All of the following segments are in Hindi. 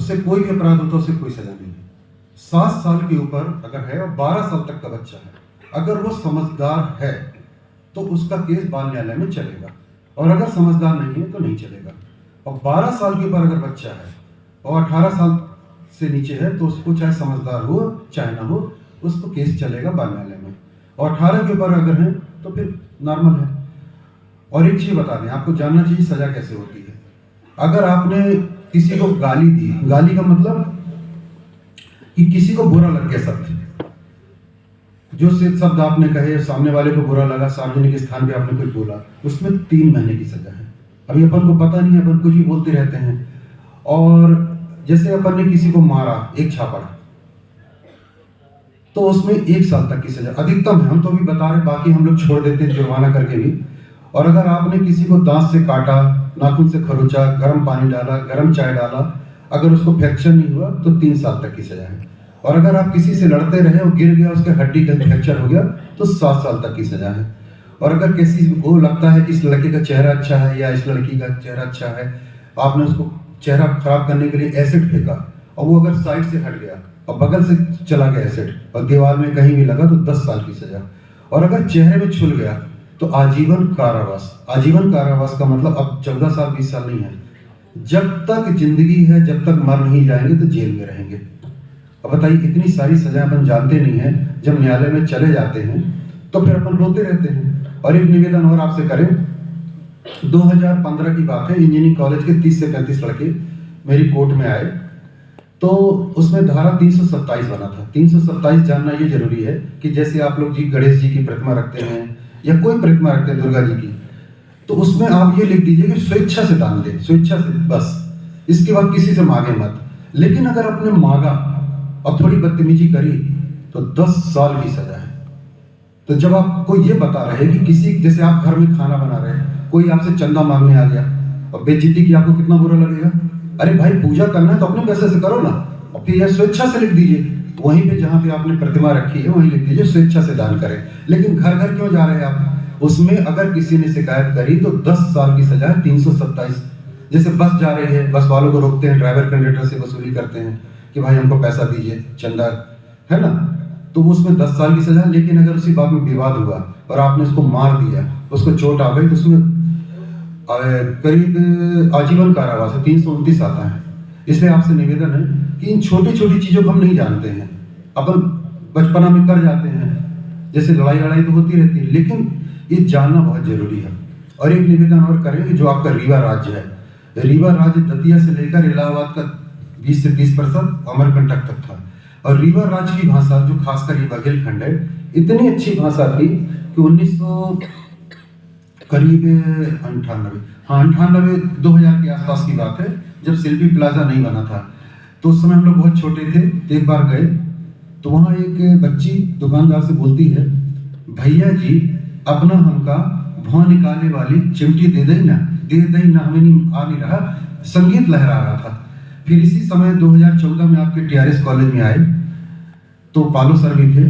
उससे कोई भी अपराध होता है उससे कोई सजा नहीं है। 7 साल के ऊपर अगर है और 12 साल तक का बच्चा है, अगर वो समझदार है तो उसका केस बाल न्यायालय में चलेगा, और अगर समझदार नहीं है तो नहीं चलेगा। और 12 साल के ऊपर अगर बच्चा है और 18 साल से नीचे है तो उसको चाहे समझदार हो चाहे ना हो, उसको केस चलेगा बाल न्यायालय में। और 18 के ऊपर अगर है तो फिर नॉर्मल है। और एक चीज बता दें, आपको जानना चाहिए सजा कैसे होती है। अगर आपने किसी को गाली दी, गाली का मतलब कि किसी को बुरा लग गया शब्द, जो शब्द आपने कहे सामने वाले को बुरा लगा, सार्वजनिक स्थान पे आपने कुछ बोला, उसमें 3 महीने की सजा है। अभी अपन को पता नहीं है, अपन कुछ भी बोलते रहते हैं। और जैसे अपन ने किसी को मारा, एक छापड़, तो उसमें 1 साल तक की सजा अधिकतम है। हम तो अभी बता रहे, बाकी हम लोग छोड़ देते हैं जुर्माना करके भी। और अगर आपने किसी को दांत से काटा, नाखून से खरोचा, गर्म पानी डाला, गर्म चाय डाला, अगर उसको फ्रैक्चर नहीं हुआ तो 3 साल तक की सजा है। और अगर आप किसी से लड़ते रहे और गिर गया, उसके हड्डी का फ्रैक्चर हो गया तो 7 साल तक की सजा है। और अगर किसी को लगता है कि इस लड़के का चेहरा अच्छा है या इस लड़की का चेहरा अच्छा है, आपने उसको चेहरा खराब करने के लिए एसिड फेंका और वो अगर साइड से हट गया और बगल से चला गया एसिड और दीवार में कहीं भी लगा तो 10 साल की सजा। और अगर चेहरे में छुल गया तो आजीवन कारावास। आजीवन कारावास का मतलब अब 14 साल 20 साल नहीं है, जब तक जिंदगी है, जब तक मर नहीं जाएंगे तो जेल में रहेंगे। अब बताइए, इतनी सारी सजा अपन जानते नहीं है, जब न्यायालय में चले जाते हैं तो फिर अपन रोते रहते हैं। और एक निवेदन और आपसे करें, 2015 की बात है, इंजीनियरिंग कॉलेज के 30 से 35 लड़के मेरी कोर्ट में आए, तो उसमें धारा 327 बना था। 327 जानना ये जरूरी है कि जैसे आप लोग जी गणेश जी की प्रतिमा रखते हैं या कोई प्रतिमा रखते हैं दुर्गा जी की, तो उसमें आप ये लिख दीजिए कि स्वेच्छा से दान दें, स्वेच्छा से, बस। इसके बाद किसी से मांगे मत। लेकिन अगर आपने मांगा और थोड़ी बदतमीजी करी तो 10 साल की सजा है। तो जब आपको ये बता रहे कि किसी, जैसे आप घर में खाना बना रहे हैं, कोई आपसे चंदा मांगने आ गया और बेइज्जती की, आपको कितना बुरा लगेगा। अरे भाई, पूजा करना है तो अपने पैसे से करो ना। और फिर यह स्वेच्छा से लिख दीजिए, वहीं पे जहां पे आपने प्रतिमा रखी है वहीं लिख दीजिए स्वेच्छा से दान करें। लेकिन घर घर क्यों जा रहे हैं आप? उसमें अगर किसी ने शिकायत करी तो 10 साल की सजा है। 327, जैसे बस जा रही है, बस वालों को रोकते हैं, ड्राइवर कंडक्टर से वसूली करते हैं कि भाई हमको पैसा दीजिए, चंदा, है ना, तो उसमें 10 साल की सजा। लेकिन अगर उसी बात में विवाद हुआ और आपने उसको मार दिया, उसको चोट आ गई, तो उसमें करीब आजीवन कारावास है, 329 आता है। इसलिए आपसे निवेदन है कि इन छोटी छोटी चीजों को हम नहीं जानते हैं, अपन बचपना में कर जाते हैं, जैसे लड़ाई तो होती रहती है, लेकिन ये जानना बहुत जरूरी है। और एक निवेदन और करें कि जो आपका रीवा राज्य है, रीवा राज्य दतिया से लेकर इलाहाबाद का 20 से 30% अमरकंटक तक था। और रीवा राज्य की भाषा, जो खासकर ये बघेलखंड है, इतनी अच्छी भाषा थी कि 1900 करीब 98 2000 के आसपास की बात है, जब शिल्पी प्लाजा नहीं बना था, तो उस समय हम लोग बहुत छोटे थे। एक बार गए तो वहाँ एक बच्ची दुकानदार से बोलती है, भैया जी अपना हमका भौं निकालने वाली चिमटी दे दे ना, हमें नहीं आ नहीं रहा। संगीत लहरा रहा था। फिर इसी समय 2014 में आपके टीआरएस कॉलेज में आए तो पालो सर भी थे,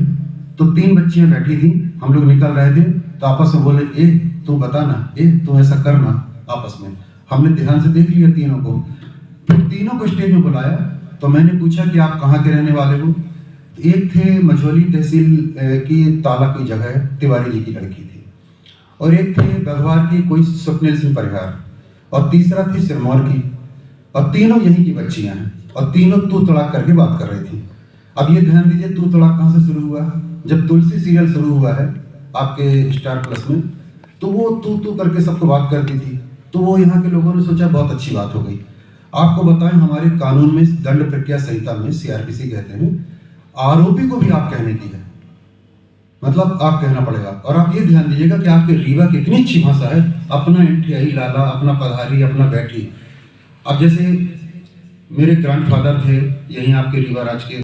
तो 3 बच्चियां बैठी थी, हम लोग निकल रहे थे, तो आपस में बोले, ए तू बता ना, ए तू ऐसा करना। आपस में हमने ध्यान से देख लिया तीनों को। फिर तीनों को स्टेज में बुलाया तो मैंने पूछा कि आप कहाँ के रहने वाले हो। एक थे मझौली तहसील की ताला कोई जगह है, तिवारी जी की लड़की थी, और एक थे बघवार की कोई स्वप्निल सिंह परिहार, और तीसरा थी सिरमौर की, और तीनों यहीं की बच्चियां हैं, और तीनों तू तड़ाक करके बात कर रही थी। अब ये ध्यान दीजिए, तू तड़ाक कहाँ से शुरू हुआ? जब तुलसी सीरियल शुरू हुआ है आपके स्टार प्लस में, तो वो तू करके सबको बात करती थी। तो वो यहाँ के लोगों ने सोचा बहुत अच्छी बात हो गई। आपको बताएं, हमारे कानून में, दंड प्रक्रिया संहिता में, सीआरपीसी कहते हैं, आरोपी को भी आप कहने की है, मतलब आप कहना पड़ेगा। और आप ये ध्यान दीजिएगा कि आपके रीवा की इतनी अच्छी भाषा है, अपना इंठियाई लाला, अपना पधारी, अपना बैठी। अब जैसे मेरे ग्रैंडफादर थे यहीं आपके रीवा राज के,